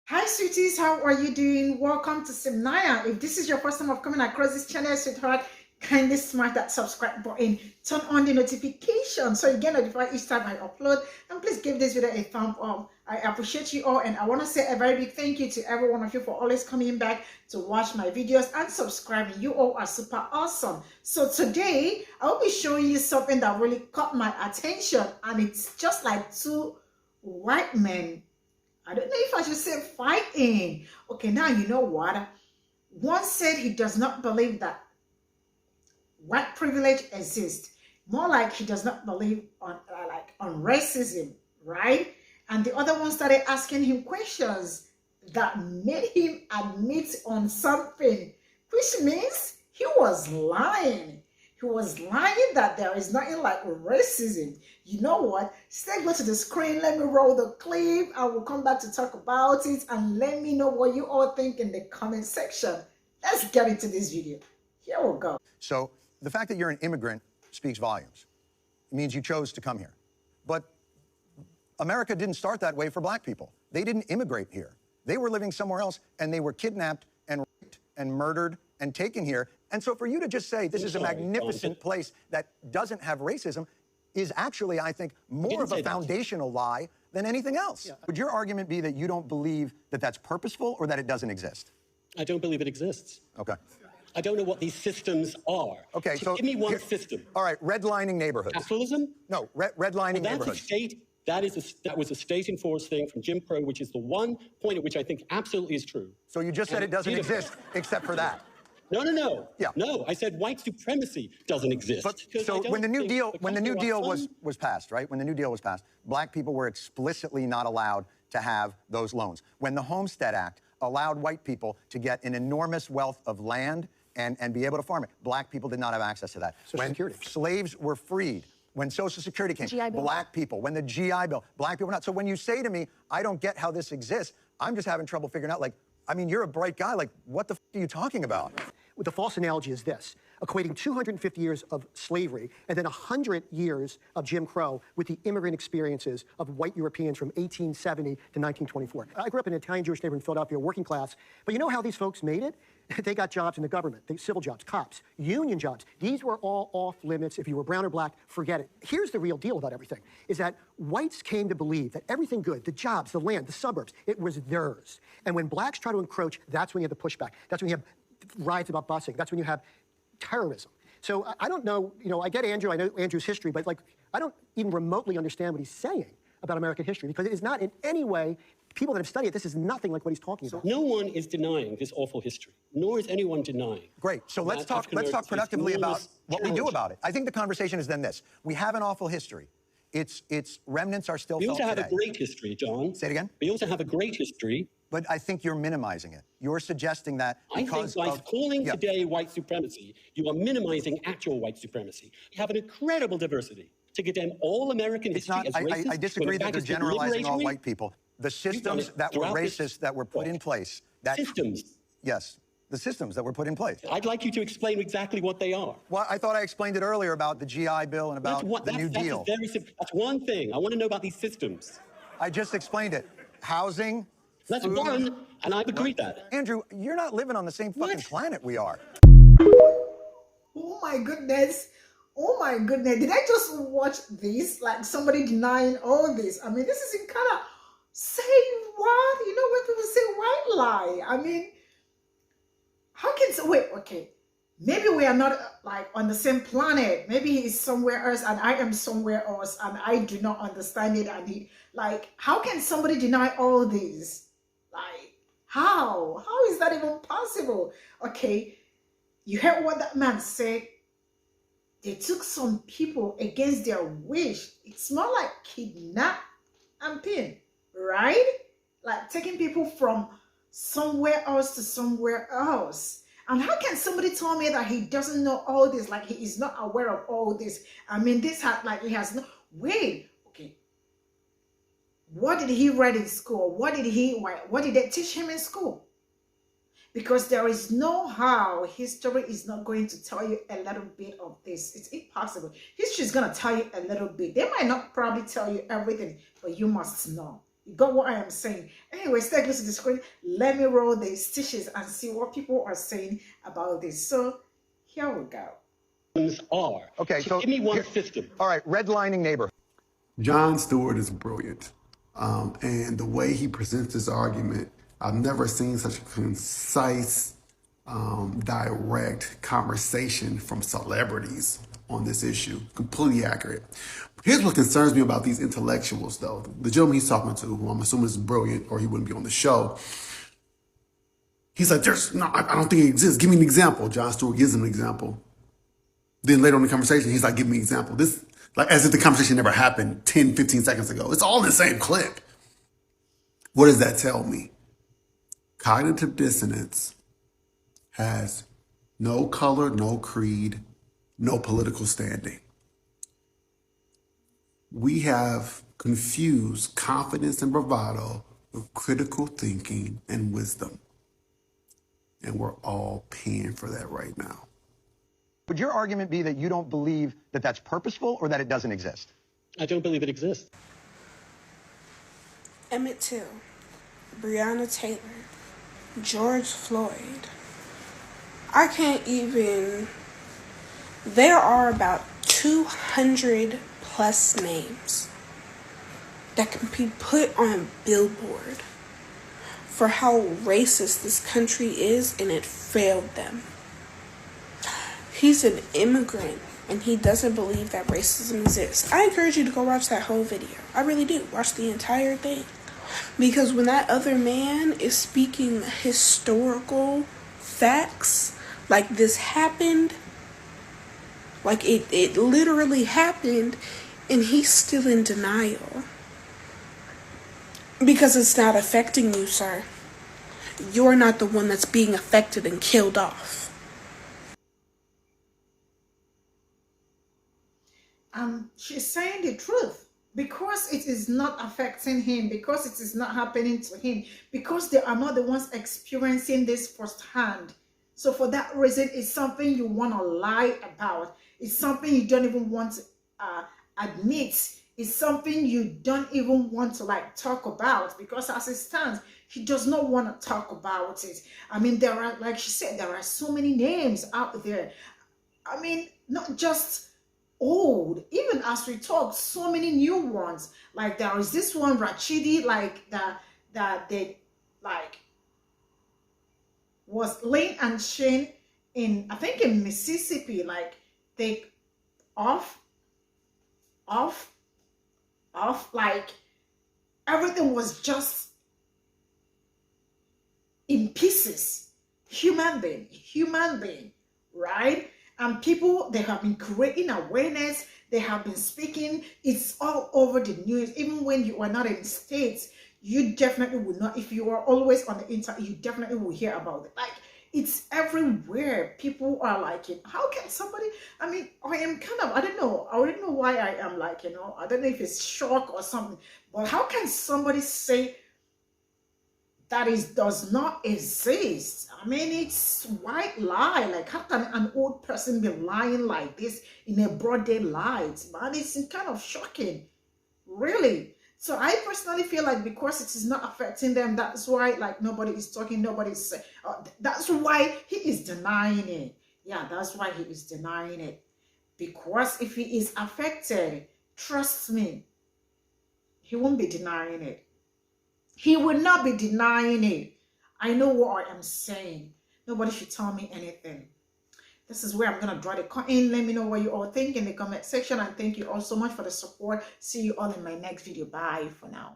Hi, sweeties. How are you doing? Welcome to Cimnanya. If this is your first time of coming across this channel, sweetheart, kindly smash that subscribe button. Turn on the notification so you get notified each time I upload. And please give this video a thumb up. I appreciate you all, and I want to say a very big thank you to every one of you for always coming back to watch my videos and subscribing. You all are super awesome. So today, I'll be showing you something that really caught my attention, and it's just like two white men. I don't know if I should say fighting. Okay, now you know what? One said he does not believe that white privilege exists. More like he does not believe on racism, right? And the other one started asking him questions that made him admit on something, which means he was lying. He was lying that there is nothing like racism. You know what? Instead, go to the screen, let me roll the clip. I will come back to talk about it, and let me know what you all think in the comment section. Let's get into this video. Here we go. So the fact that you're an immigrant speaks volumes. It means you chose to come here. But America didn't start that way for black people. They didn't immigrate here. They were living somewhere else, and they were kidnapped and raped and murdered and taken here. And so for you to just say this is a magnificent place that doesn't have racism is actually, I think, more of a foundational lie than anything else. Yeah. Would your argument be that you don't believe that that's purposeful or that it doesn't exist? I don't believe it exists. Okay. I don't know what these systems are. Okay, so give me one system. All right, redlining neighborhoods. Capitalism? No, redlining neighborhoods. That's a state. That was a state-enforced thing from Jim Crow, which is the one point at which I think absolutely is true. So you just said it doesn't exist except for that. No. Yeah. No, I said white supremacy doesn't exist. But, so when the New Deal was passed, right? When the New Deal was passed, black people were explicitly not allowed to have those loans. When the Homestead Act allowed white people to get an enormous wealth of land and be able to farm it, black people did not have access to that. When slaves were freed, when Social Security came, black people, when the GI Bill, black people were not. So when you say to me, I don't get how this exists, I'm just having trouble figuring out, like, I mean, you're a bright guy. Like, what the f are you talking about? The false analogy is this, equating 250 years of slavery and then 100 years of Jim Crow with the immigrant experiences of white Europeans from 1870 to 1924. I grew up in an Italian Jewish neighborhood in Philadelphia, working class, but you know how these folks made it? They got jobs in the government, civil jobs, cops, union jobs. These were all off limits. If you were brown or black, forget it. Here's the real deal about everything, is that whites came to believe that everything good, the jobs, the land, the suburbs, it was theirs. And when blacks try to encroach, that's when you have the pushback. That's when you have riots about busing. That's when you have terrorism. So I don't know, I get Andrew, I know Andrew's history, but like, I don't even remotely understand what he's saying about American history, because it is not in any way, people that have studied it, this is nothing like what he's talking about. No one is denying this awful history, nor is anyone denying. Great. So let's talk productively about what we do about it. I think the conversation is then this. We have an awful history. Its remnants are still felt today. We also have a great history, John. Say it again? We also have a great history. But I think you're minimizing it. You're suggesting that because I think by calling today white supremacy, you are minimizing actual white supremacy. You have an incredible diversity. To condemn all American history as racist. I disagree that they're generalizing all white people. The systems that were racist that were put in place. Systems. Yes, the systems that were put in place. I'd like you to explain exactly what they are. Well, I thought I explained it earlier about the GI Bill and about the New Deal. That's one thing. I want to know about these systems. I just explained it. Housing. That's food. one, and I've agreed that. Andrew, you're not living on the same fucking planet we are. Oh my goodness. Oh my goodness. Did I just watch this? Like somebody denying all this. I mean, this is in kind of say what? You know, when people say white lie. I mean, how can wait, okay. Maybe we are not like on the same planet. Maybe he's somewhere else and I am somewhere else and I do not understand it. And he, like, how can somebody deny all this? Like, how? How is that even possible? Okay, you heard what that man said. They took some people against their wish. It's more like kidnap and pin, right? Like taking people from somewhere else to somewhere else. And how can somebody tell me that he doesn't know all this, like he is not aware of all this? I mean, this had like he has no, wait, okay. What did he read in school? What did they teach him in school? Because there is no how history is not going to tell you a little bit of this. It's impossible. History is going to tell you a little bit. They might not probably tell you everything, but you must know. You got what I am saying? Anyway, stay close to the screen. Let me roll the stitches and see what people are saying about this. So here we go. Are. Okay, so give me one here- system. All right, redlining neighborhood. Jon Stewart is brilliant. And the way he presents his argument, I've never seen such a concise, direct conversation from celebrities on this issue. Completely accurate. Here's what concerns me about these intellectuals, though. The gentleman he's talking to, who I'm assuming is brilliant or he wouldn't be on the show, he's like, I don't think it exists. Give me an example. Jon Stewart gives him an example. Then later on in the conversation, he's like, give me an example. This, like, as if the conversation never happened 10, 15 seconds ago. It's all in the same clip. What does that tell me? Cognitive dissonance has no color, no creed, no political standing. We have confused confidence and bravado with critical thinking and wisdom. And we're all paying for that right now. Would your argument be that you don't believe that that's purposeful or that it doesn't exist? I don't believe it exists. Emmett Till, Breonna Taylor, George Floyd. I can't even. There are about 200 plus names that can be put on a billboard for how racist this country is, and it failed them. He's an immigrant and he doesn't believe that racism exists. I encourage you to go watch that whole video. I really do. Watch the entire thing. Because when that other man is speaking historical facts, like this happened, like it literally happened, and he's still in denial. Because it's not affecting you, sir. You're not the one that's being affected and killed off. She's saying the truth, because it is not affecting him, because it is not happening to him, because they are not the ones experiencing this firsthand. So for that reason, it's something you want to lie about. It's something you don't even want to admit. It's something you don't even want to like talk about, because as it stands, he does not want to talk about it. I mean, there are, like she said, there are so many names out there. I mean, not just old, even as we talk, so many new ones. Like there is this one Rachidi, like that they like was laying and chain in, I think in Mississippi, like they off, like everything was just in pieces. Human being, right? And people, they have been creating awareness, they have been speaking, it's all over the news. Even when you are not in the States, you definitely will not, if you are always on the internet, you definitely will hear about it. Like, it's everywhere. People are like, how can somebody, I mean, I am kind of, I don't know why I am like, I don't know if it's shock or something, but how can somebody say that does not exist? I mean, it's white lie. Like, how can an old person be lying like this in a broad daylight? Man, it's kind of shocking, really. So I personally feel like because it is not affecting them, that's why like nobody is talking, nobody's saying. That's why he is denying it. Yeah, that's why he is denying it. Because if he is affected, trust me, he won't be denying it. He will not be denying it. I know what I am saying. Nobody should tell me anything. This is where I'm going to draw the curtain. Let me know what you all think in the comment section. And thank you all so much for the support. See you all in my next video. Bye for now.